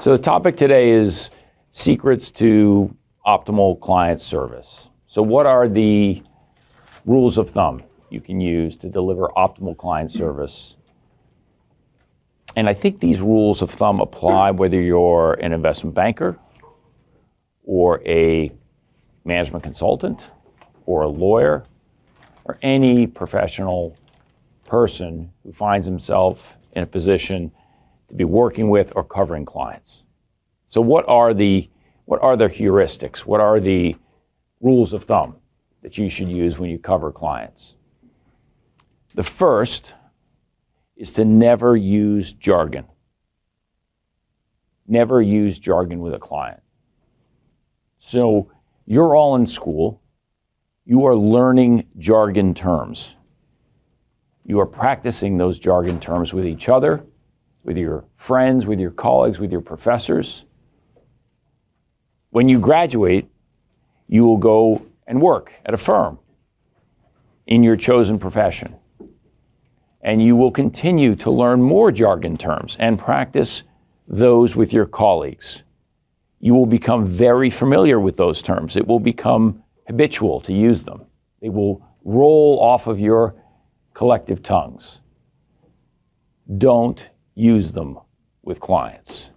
So the topic today is secrets to optimal client service. So what are the rules of thumb you can use to deliver optimal client service? And I think these rules of thumb apply whether you're an investment banker or a management consultant or a lawyer or any professional person who finds himself in a position to be working with or covering clients. So what are the heuristics? What are the rules of thumb that you should use when you cover clients? The first is to never use jargon. Never use jargon with a client. So you're all in school. You are learning jargon terms. You are practicing those jargon terms with each other, with your friends, with your colleagues, with your professors. When you graduate, you will go and work at a firm in your chosen profession. And you will continue to learn more jargon terms and practice those with your colleagues. You will become very familiar with those terms. It will become habitual to use them. They will roll off of your collective tongues. Don't use them with clients.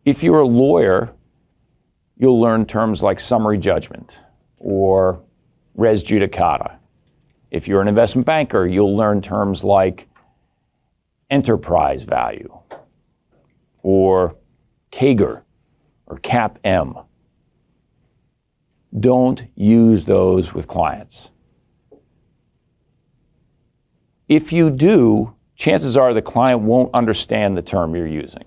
If you're a lawyer, you'll learn terms like summary judgment or res judicata. If you're an investment banker, you'll learn terms like enterprise value or CAGR or CAP-M. Don't use those with clients. If you do, chances are the client won't understand the term you're using.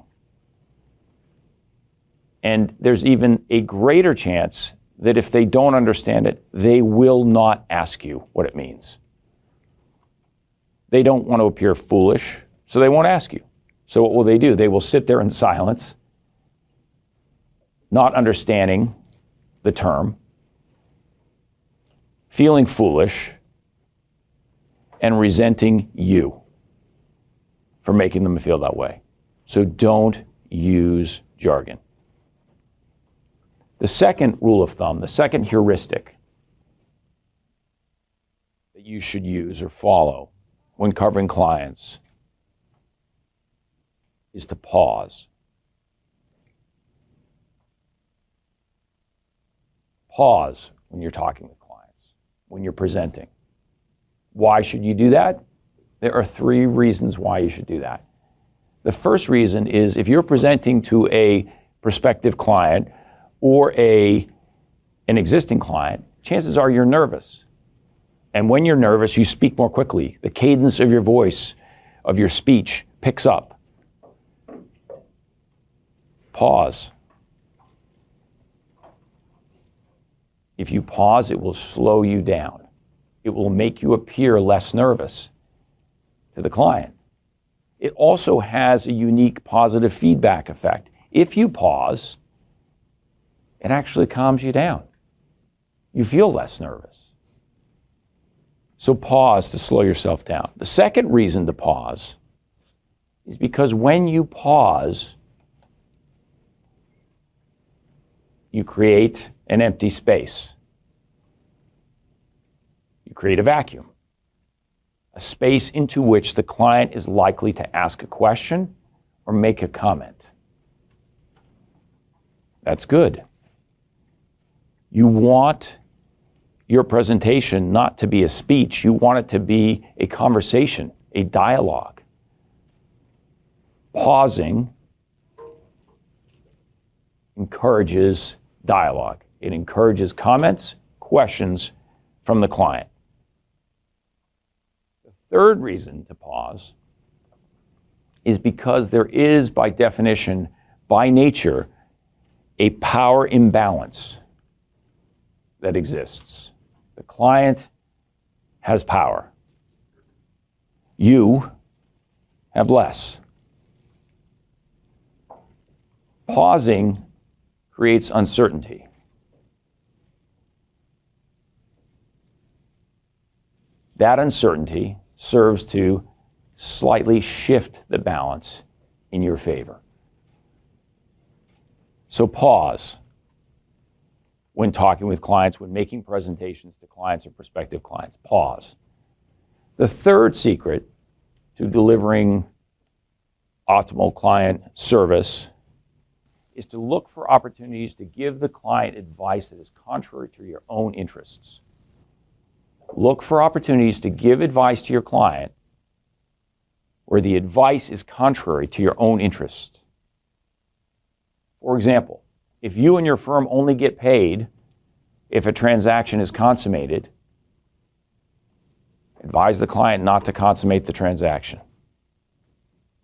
And there's even a greater chance that if they don't understand it, they will not ask you what it means. They don't want to appear foolish, so they won't ask you. So what will they do? They will sit there in silence, not understanding the term, feeling foolish, and resenting you for making them feel that way. So don't use jargon. The second rule of thumb, the second heuristic that you should use or follow when covering clients is to pause. Pause when you're talking with clients, when you're presenting. Why should you do that? There are 3 reasons why you should do that. The first reason is if you're presenting to a prospective client or an existing client, chances are you're nervous. And when you're nervous, you speak more quickly. The cadence of your voice, of your speech, picks up. Pause. If you pause, it will slow you down. It will make you appear less nervous to the client. It also has a unique positive feedback effect. If you pause, it actually calms you down. You feel less nervous. So pause to slow yourself down. The second reason to pause is because when you pause, you create an empty space. You create a vacuum, a space into which the client is likely to ask a question or make a comment. That's good. You want your presentation not to be a speech. You want it to be a conversation, a dialogue. Pausing encourages dialogue. It encourages comments, questions from the client. The third reason to pause is because there is, by definition, by nature, a power imbalance that exists. The client has power. You have less. Pausing creates uncertainty. That uncertainty serves to slightly shift the balance in your favor. So pause when talking with clients, when making presentations to clients or prospective clients. Pause. The third secret to delivering optimal client service is to look for opportunities to give the client advice that is contrary to your own interests. Look for opportunities to give advice to your client where the advice is contrary to your own interests. For example, if you and your firm only get paid if a transaction is consummated, advise the client not to consummate the transaction.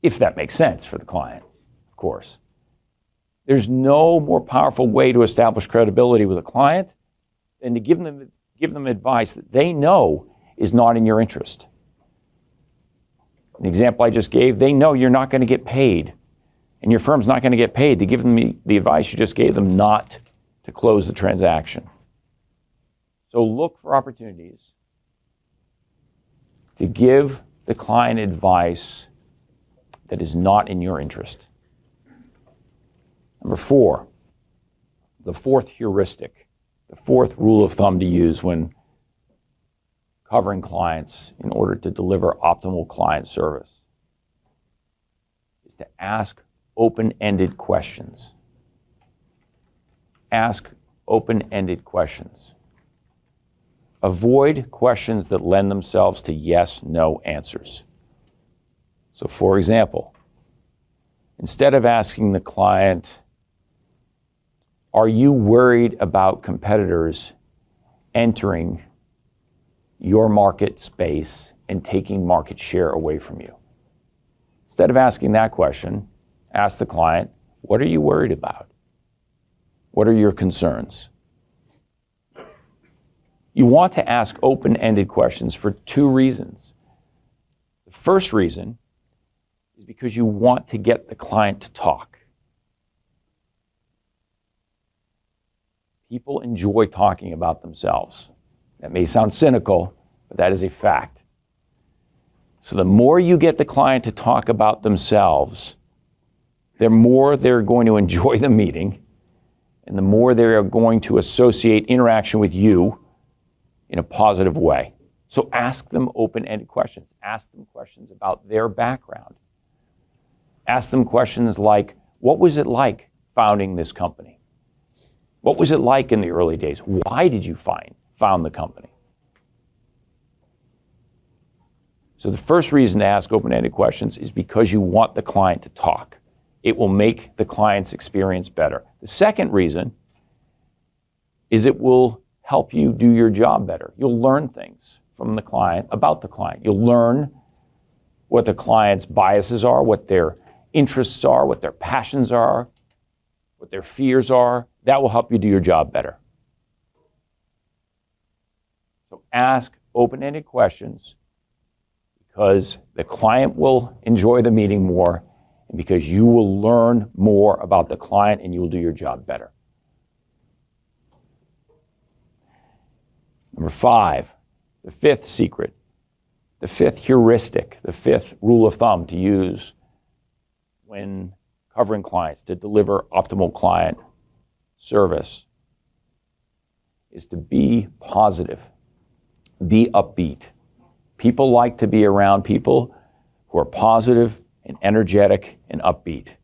If that makes sense for the client, of course. There's no more powerful way to establish credibility with a client than to give them advice that they know is not in your interest. The example I just gave, they know you're not going to get paid, and your firm's not going to get paid to give them the advice you just gave them not to close the transaction. So look for opportunities to give the client advice that is not in your interest. Number 4, the fourth heuristic, the fourth rule of thumb to use when covering clients in order to deliver optimal client service is to ask open-ended questions. Ask open-ended questions. Avoid questions that lend themselves to yes, no answers. So for example, instead of asking the client, are you worried about competitors entering your market space and taking market share away from you? Instead of asking that question, ask the client, what are you worried about? What are your concerns? You want to ask open-ended questions for 2 reasons. The first reason is because you want to get the client to talk. People enjoy talking about themselves. That may sound cynical, but that is a fact. So the more you get the client to talk about themselves, the more they're going to enjoy the meeting, and the more they're going to associate interaction with you in a positive way. So ask them open-ended questions. Ask them questions about their background. Ask them questions like, what was it like founding this company? What was it like in the early days? Why did you found the company? So the first reason to ask open-ended questions is because you want the client to talk. It will make the client's experience better. The second reason is it will help you do your job better. You'll learn things from the client about the client. You'll learn what the client's biases are, what their interests are, what their passions are, what their fears are. That will help you do your job better. So ask open-ended questions because the client will enjoy the meeting more and because you will learn more about the client and you will do your job better. Number 5, the 5th secret, the 5th heuristic, the 5th rule of thumb to use when covering clients to deliver optimal client service is to be positive, be upbeat. People like to be around people who are positive and energetic and upbeat.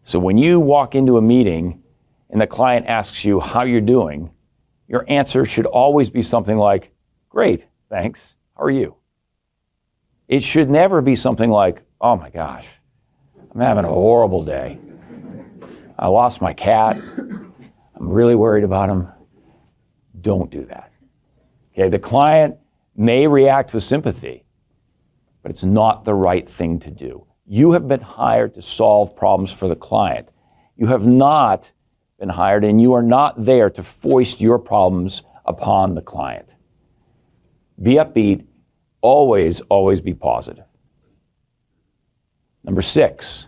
So when you walk into a meeting and the client asks you how you're doing, your answer should always be something like, great, thanks, how are you? It should never be something like, oh my gosh, I'm having a horrible day. I lost my cat. I'm really worried about him. Don't do that. Okay, the client may react with sympathy, but it's not the right thing to do. You have been hired to solve problems for the client. You have not been hired and you are not there to foist your problems upon the client. Be upbeat, always, always be positive. Number 6,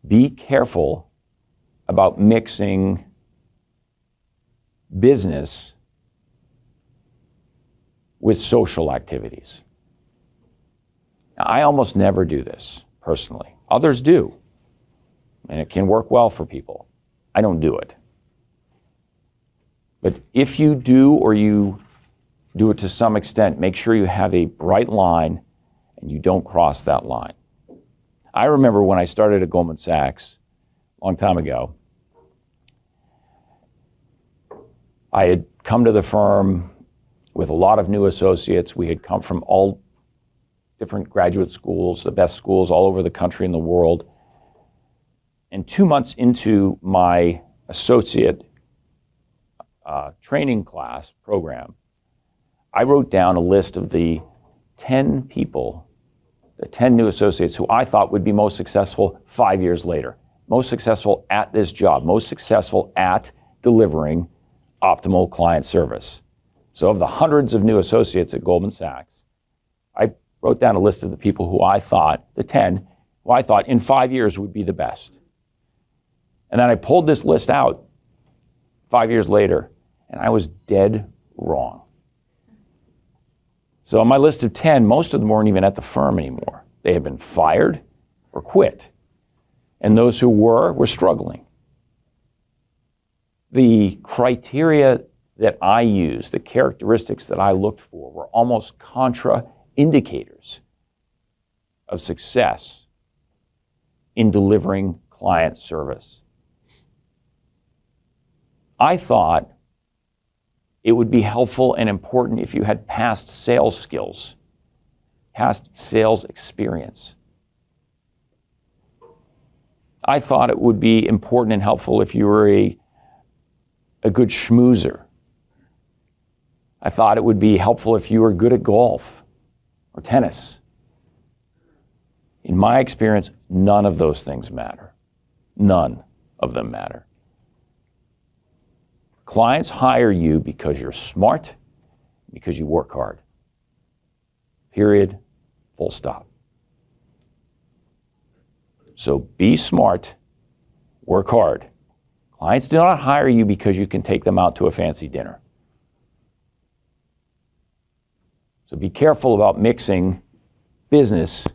be careful about mixing business with social activities. Now, I almost never do this personally. Others do. and it can work well for people. I don't do it. But if you do, or you do it to some extent, make sure you have a bright line and you don't cross that line. I remember when I started at Goldman Sachs a long time ago, I had come to the firm with a lot of new associates. We had come from all different graduate schools, the best schools all over the country and the world. And 2 months into my associate training class program, I wrote down a list of the 10 people, the 10 new associates who I thought would be most successful 5 years later, most successful at this job, most successful at delivering optimal client service. So of the hundreds of new associates at Goldman Sachs, I wrote down a list of the people who I thought, the 10, who I thought in 5 years would be the best. And then I pulled this list out 5 years later, and I was dead wrong. So on my list of 10, most of them weren't even at the firm anymore. They had been fired or quit. And those who were struggling. The criteria that I used, the characteristics that I looked for, were almost contra-indicators of success in delivering client service. I thought it would be helpful and important if you had past sales skills, past sales experience. I thought it would be important and helpful if you were a good schmoozer. I thought it would be helpful if you were good at golf or tennis. In my experience, none of those things matter. None of them matter. Clients hire you because you're smart, because you work hard. Period. Full stop. So be smart, work hard. Clients do not hire you because you can take them out to a fancy dinner. So be careful about mixing business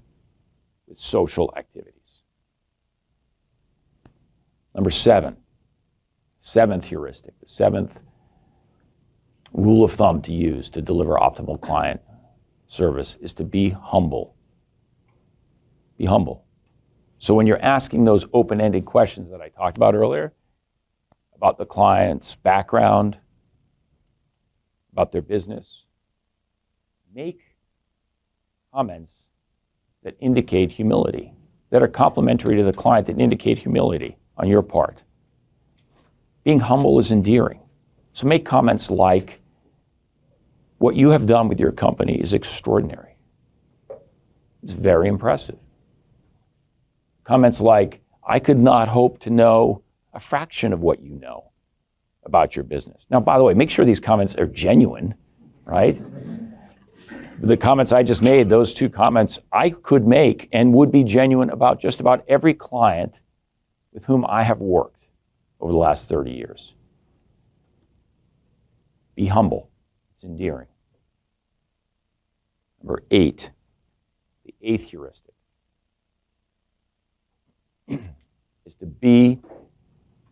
with social activities. Number 7, seventh heuristic, the seventh rule of thumb to use to deliver optimal client service is to be humble. Be humble. So when you're asking those open-ended questions that I talked about earlier, about the client's background, about their business, make comments that indicate humility, that are complimentary to the client, that indicate humility on your part. Being humble is endearing. So make comments like, what you have done with your company is extraordinary. It's very impressive. Comments like, I could not hope to know a fraction of what you know about your business. Now, by the way, make sure these comments are genuine, right? The comments I just made, those 2 comments, I could make and would be genuine about just about every client with whom I have worked over the last 30 years. Be humble. It's endearing. Number 8, the 8th heuristic, is to be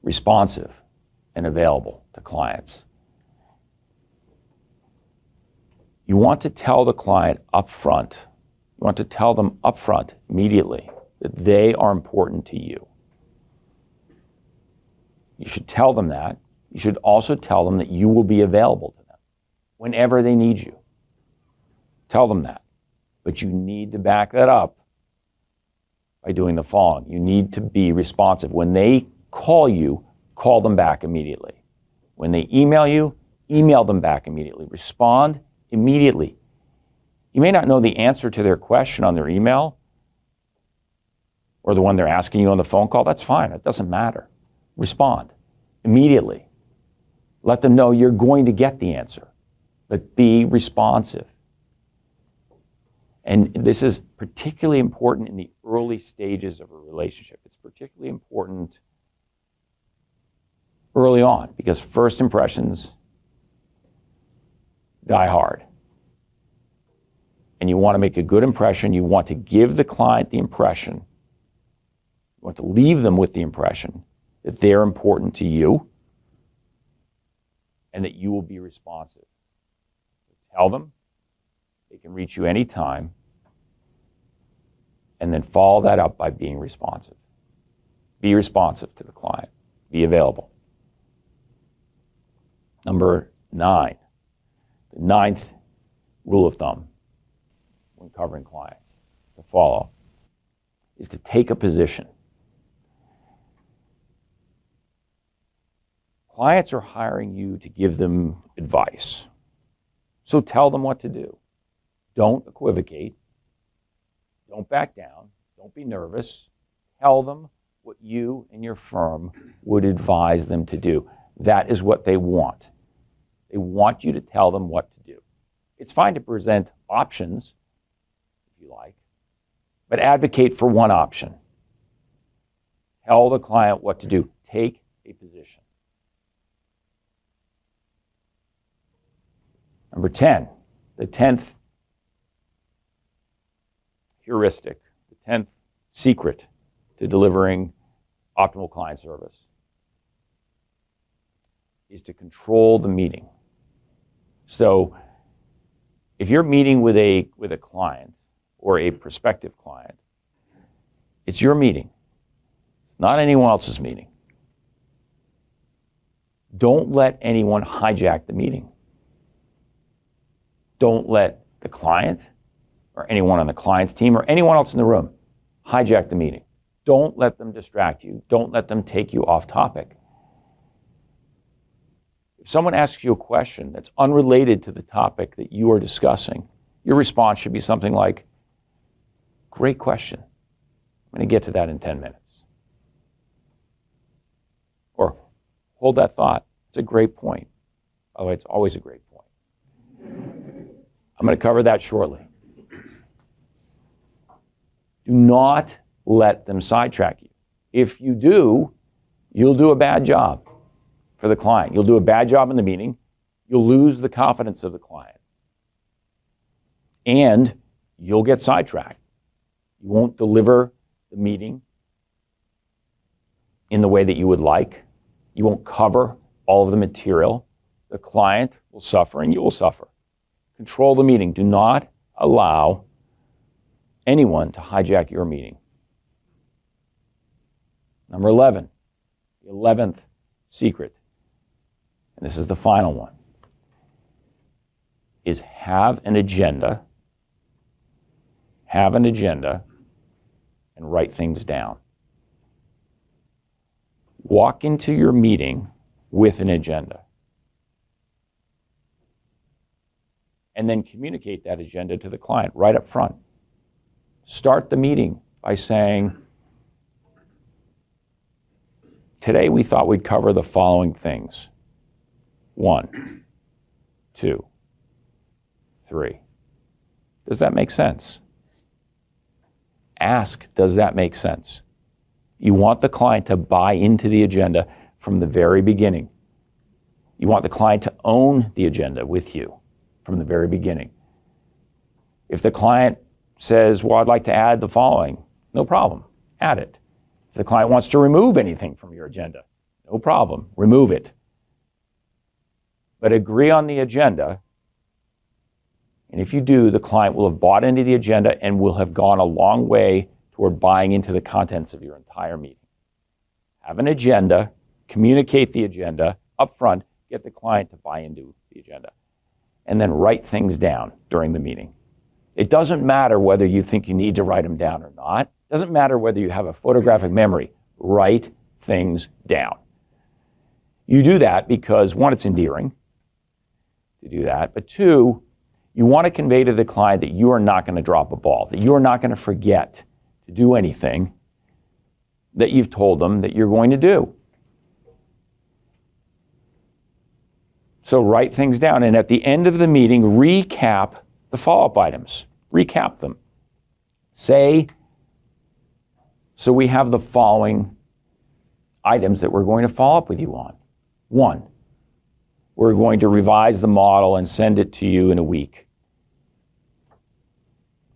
responsive and available to clients. You want to tell the client up front, you want to tell them up front immediately that they are important to you. You should tell them that. You should also tell them that you will be available to them whenever they need you. Tell them that. But you need to back that up by doing the following. You need to be responsive. When they call you, call them back immediately. When they email you, email them back immediately. Respond immediately. You may not know the answer to their question on their email or the one they're asking you on the phone call. That's fine. It doesn't matter. Respond immediately. Let them know you're going to get the answer, but be responsive. And this is particularly important in the early stages of a relationship. It's particularly important early on because first impressions die hard. And you want to make a good impression. You want to give the client the impression. You You want to leave them with the impression that they're important to you and that you will be responsive. Tell them they can reach you anytime, and then follow that up by being responsive. Be responsive to the client. Be available. Number 9, the 9th rule of thumb when covering clients to follow is to take a position. Clients are hiring you to give them advice. So tell them what to do. Don't equivocate. Don't back down. Don't be nervous. Tell them what you and your firm would advise them to do. That is what they want. They want you to tell them what to do. It's fine to present options, if you like, but advocate for one option. Tell the client what to do. Take a position. Number 10, the 10th heuristic, the 10th secret to delivering optimal client service is to control the meeting. So if you're meeting with a client or a prospective client, it's your meeting. It's not anyone else's meeting. Don't let anyone hijack the meeting. Don't let the client or anyone on the client's team or anyone else in the room hijack the meeting. Don't let them distract you. Don't let them take you off topic. If someone asks you a question that's unrelated to the topic that you are discussing, your response should be something like, "Great question. I'm going to get to that in 10 minutes." Or, "Hold that thought. It's a great point." By the way, it's always a great point. I'm going to cover that shortly. Do not let them sidetrack you. If you do, you'll do a bad job for the client. You'll do a bad job in the meeting. You'll lose the confidence of the client. And you'll get sidetracked. You won't deliver the meeting in the way that you would like. You won't cover all of the material. The client will suffer and you will suffer. Control the meeting. Do not allow anyone to hijack your meeting. Number 11, the 11th secret, and this is the final one, is have an agenda and write things down. Walk into your meeting with an agenda. And then communicate that agenda to the client right up front. Start the meeting by saying, "Today we thought we'd cover the following things. 1, 2, 3. Does that make sense?" Ask, does that make sense? You want the client to buy into the agenda from the very beginning. You want the client to own the agenda with you from the very beginning. If the client says, "Well, I'd like to add the following," no problem, add it. If the client wants to remove anything from your agenda, no problem, remove it. But agree on the agenda, and if you do, the client will have bought into the agenda and will have gone a long way toward buying into the contents of your entire meeting. Have an agenda, communicate the agenda up front, get the client to buy into the agenda, and then write things down during the meeting. It doesn't matter whether you think you need to write them down or not. It doesn't matter whether you have a photographic memory. Write things down. You do that because, one, it's endearing to do that, but two, you want to convey to the client that you are not going to drop a ball, that you are not going to forget to do anything that you've told them that you're going to do. So write things down, and at the end of the meeting, recap the follow-up items. Recap them. Say, so we have the following items that we're going to follow up with you on. 1, we're going to revise the model and send it to you in a week.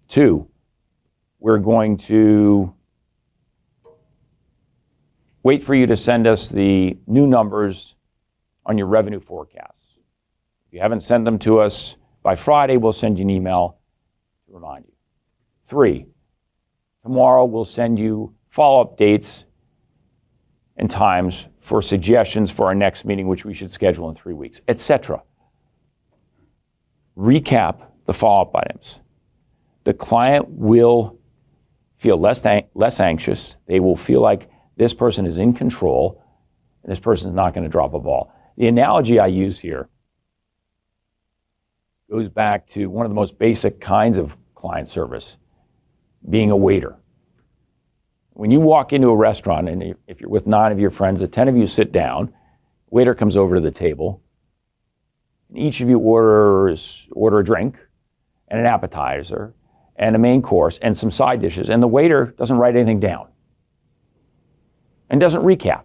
2, we're going to wait for you to send us the new numbers on your revenue forecasts. If you haven't sent them to us by Friday, we'll send you an email to remind you. 3, tomorrow we'll send you follow-up dates and times for suggestions for our next meeting, which we should schedule in 3 weeks, etc. Recap the follow-up items. The client will feel less anxious. They will feel like this person is in control and this person is not going to drop a ball. The analogy I use here goes back to one of the most basic kinds of client service, being a waiter. When you walk into a restaurant, and if you're with 9 of your friends, the 10 of you sit down, waiter comes over to the table, and each of you order a drink and an appetizer and a main course and some side dishes, and the waiter doesn't write anything down and doesn't recap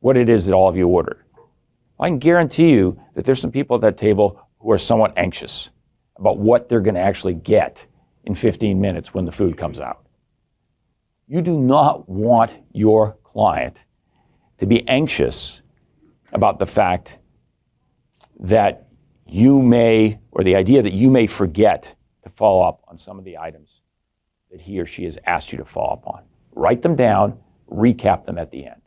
what it is that all of you ordered. I can guarantee you that there's some people at that table who are somewhat anxious about what they're going to actually get in 15 minutes when the food comes out. You do not want your client to be anxious about the fact that you may, or the idea that you may forget to follow up on some of the items that he or she has asked you to follow up on. Write them down, recap them at the end.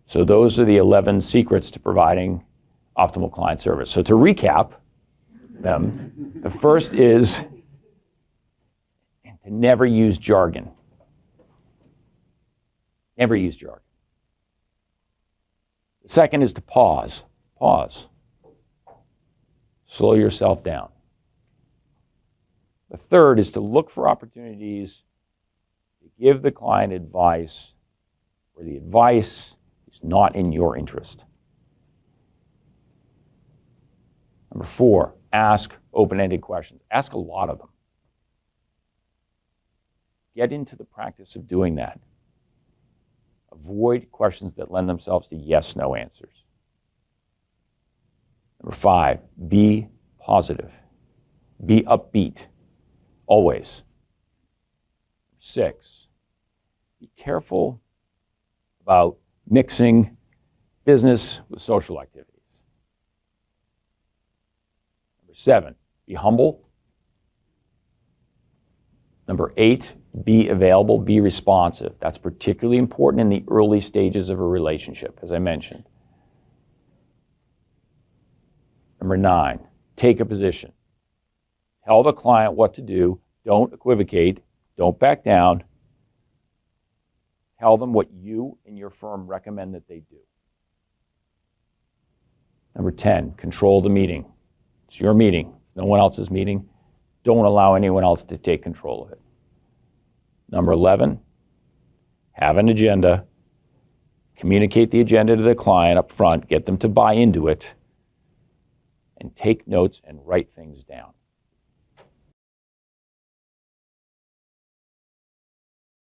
So those are the 11 secrets to providing optimal client service. So to recap them, the first is to never use jargon. Never use jargon. The second is to pause. Pause. Slow yourself down. The third is to look for opportunities to give the client advice where the advice is not in your interest. Number 4, ask open-ended questions. Ask a lot of them. Get into the practice of doing that. Avoid questions that lend themselves to yes/no answers. Number 5, be positive. Be upbeat, always. 6, be careful about mixing business with social activities. Number 7, be humble. Number 8, be available, be responsive. That's particularly important in the early stages of a relationship, as I mentioned. Number 9, take a position. Tell the client what to do. Don't equivocate. Don't back down. Tell them what you and your firm recommend that they do. Number 10, control the meeting. It's your meeting. It's no one else's meeting. Don't allow anyone else to take control of it. Number 11, have an agenda. Communicate the agenda to the client up front. Get them to buy into it. And take notes and write things down.